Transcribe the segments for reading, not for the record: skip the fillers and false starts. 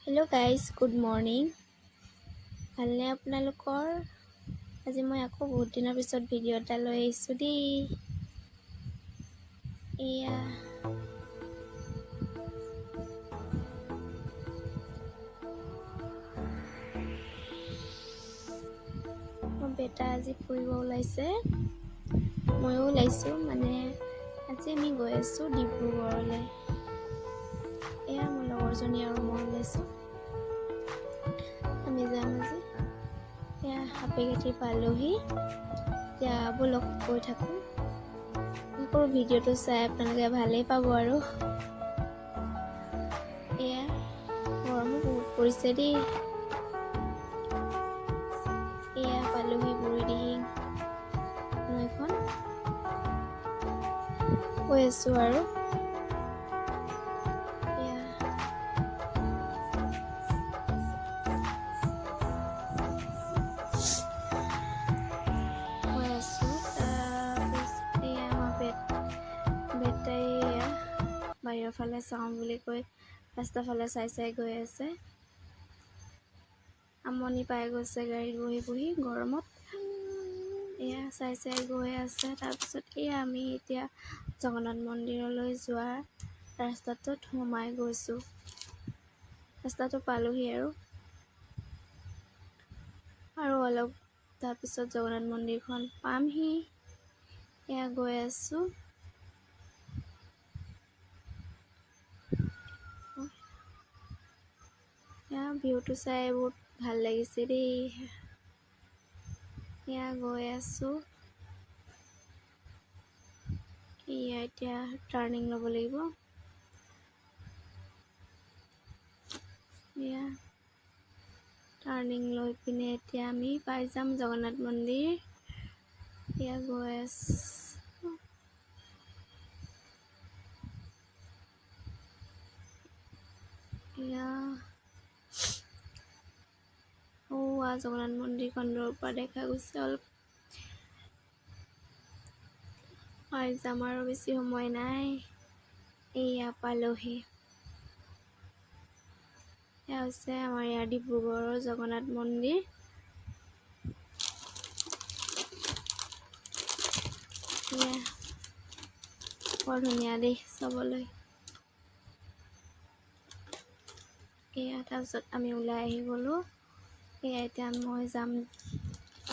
Hello' guys, good morning. ভালনে আপোনালোকৰ? আজি মই আকৌ বহুত দিনৰ পিছত ভিডিঅ' এটা লৈ আহিছোঁ দেই। এয়া মোৰ বেটা আজি ফুৰিব ওলাইছে, ময়ো ওলাইছোঁ। আজি আমি গৈ আছোঁ ডিব্ৰুগড়লৈ। এয়া মোৰ লগৰজনী আৰু মই ওলাইছোঁ, আমি যাম আজি। এয়া সাপেখাতি পালোহি, এতিয়া ব'লক গৈ থাকোঁ। মোৰ ভিডিঅ'টো চাই আপোনালোকে ভালেই পাব আৰু। এয়া গৰমো বহুত পৰিছে দেই। এয়া পালোহি বুঢ়ীদিহিং নৈখন, গৈ আছোঁ আৰু। এয়া গৈ আছোঁ। এয়া আমাৰ বেটাই বাহিৰৰ ফালে চাওঁ বুলি কৈ ৰাস্তাৰ ফালে চাই চাই গৈ আছে। আমনি পাই গৈছে গাড়ীত বহি বহি গৰমত। এয়া চাই চাই গৈ আছে। তাৰপিছত এয়া আমি এতিয়া জগন্নাথ মন্দিৰলৈ যোৱা ৰাস্তাটোত সোমাই গৈছোঁ। ৰাস্তাটো পালোহি আৰু অলপ তাৰপিছত জগন্নাথ মন্দিৰখন পামহি। এয়া গৈ আছোঁ। এয়া ভিউটো চাই বহুত ভাল লাগিছে দেই। এয়া গৈ আছোঁ। এয়া এতিয়া টাৰ্ণিং ল'ব লাগিব। এয়া টাৰ্ণিং লৈ পিনে এতিয়া আমি পাই যাম জগন্নাথ মন্দিৰ। এয়া গৈ আছোঁ। এয়া জগন্নাথ মন্দিৰখন দূৰৰ পৰা দেখা গৈছে। অলপ পাই যাম আৰু, বেছি সময় নাই। এয়া পালোহি। এয়া হৈছে আমাৰ ইয়াৰ ডিব্ৰুগড়ৰ জগন্নাথ মন্দিৰ। এয়া বৰ ধুনীয়া দেই চাবলৈ। এয়া তাৰপিছত আমি ওলাই আহি গ'লোঁ। এয়া এতিয়া মই যাম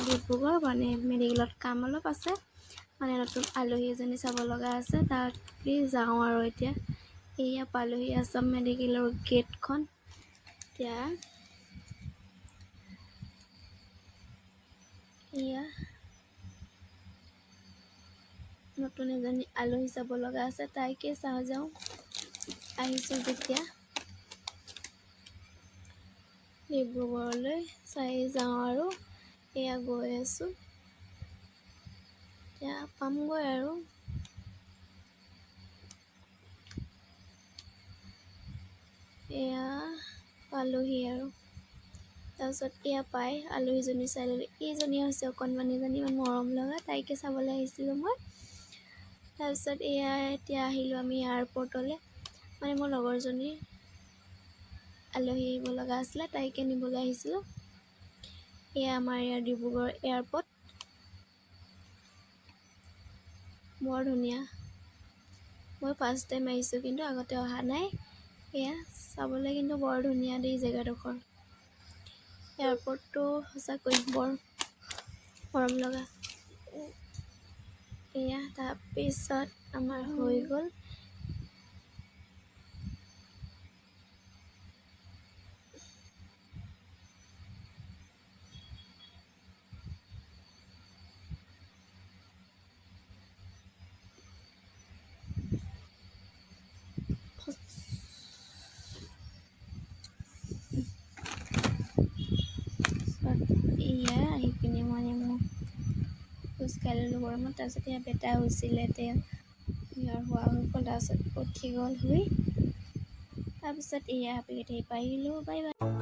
ডিব্ৰুগড়, মেডিকেলত কাম অলপ আছে, নতুন আলহী এজনী চাব লগা আছে, তাত যাওঁ আৰু এতিয়া। এয়া পালোহি আছাম মেডিকেলৰ গেটখন। এতিয়া এয়া নতুন এজনী আলহী চাব লগা আছে, তাইকে চাওঁ যাওঁ। আহিছোঁ যেতিয়া ডিব্ৰুগড়লৈ চাই যাওঁ আৰু। এয়া গৈ আছোঁ, এতিয়া পামগৈ আৰু। এয়া পালোহি আৰু। তাৰপিছত এয়া পাই আলহীজনী চাই ল'লোঁ। এইজনী হৈছে অকণমানিজনী, ইমান মৰম লগা, তাইকে চাবলৈ আহিছিলোঁ মই। তাৰপিছত এয়া এতিয়া আহিলোঁ আমি এয়াৰপৰ্টলৈ। মোৰ লগৰজনীৰ আলহী আহিব লগা আছিলে, তাইকে নিবলৈ আহিছিলোঁ। এয়া আমাৰ ইয়াৰ ডিব্ৰুগড় এয়াৰপৰ্ট, বৰ ধুনীয়া। মই ফাৰ্ষ্ট টাইম আহিছোঁ, কিন্তু আগতে অহা নাই। এয়া চাবলৈ কিন্তু বৰ ধুনীয়া দেই জেগাডোখৰ। এয়াৰপৰ্টটো সঁচাকৈ বৰ মৰম লগা। এয়া তাৰপিছত আমাৰ হৈ গ'ল এয়া আহি পিনে মোৰ খোজকাঢ়ি ল'লোঁ গৰমত। তাৰপিছত এয়া বেটা হৈছিলে, ইয়াৰ হোৱা হৈ গ'ল, তাৰপিছত উঠি গ'ল শুই। তাৰপিছত এয়া হাপি পাই আহিলোঁ। Bye bye.